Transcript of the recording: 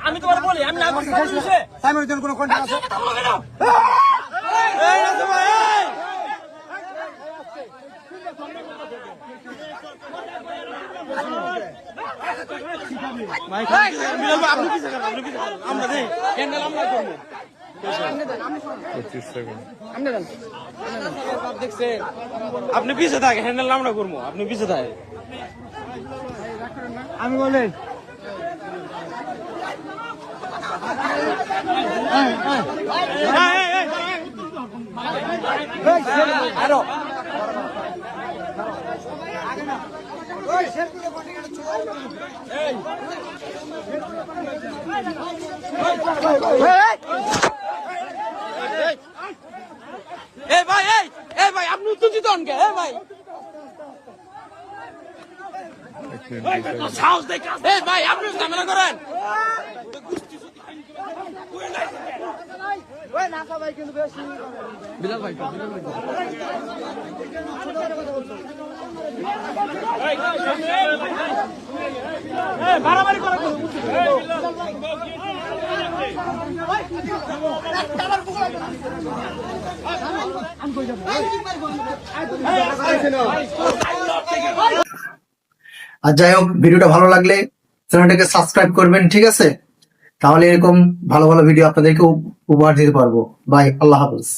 আমি তোমার বলি আমি না সাইমনের জন্য কোনো কন্ট্যাক্ট আছে? আপনি পিছিয়ে থাকে হ্যান্ডেল আমরা করবো, আপনি পিছিয়ে থাকে। আমি বলি আরো ভাই আপনি উত্তেজিত হন কে? ভাই সাহস দেখে ভাই আপনি ঝামেলা করেন। বিলাল ভাই বাড়াবাড়ি করে আর যাই হোক, ভিডিওটা ভালো লাগলে চ্যানেলটাকে সাবস্ক্রাইব করবেন, ঠিক আছে? তাহলে এরকম ভালো ভালো ভিডিও আপনাদেরকে উপহার দিতে পারবো। বাই, আল্লাহ হাফেজ।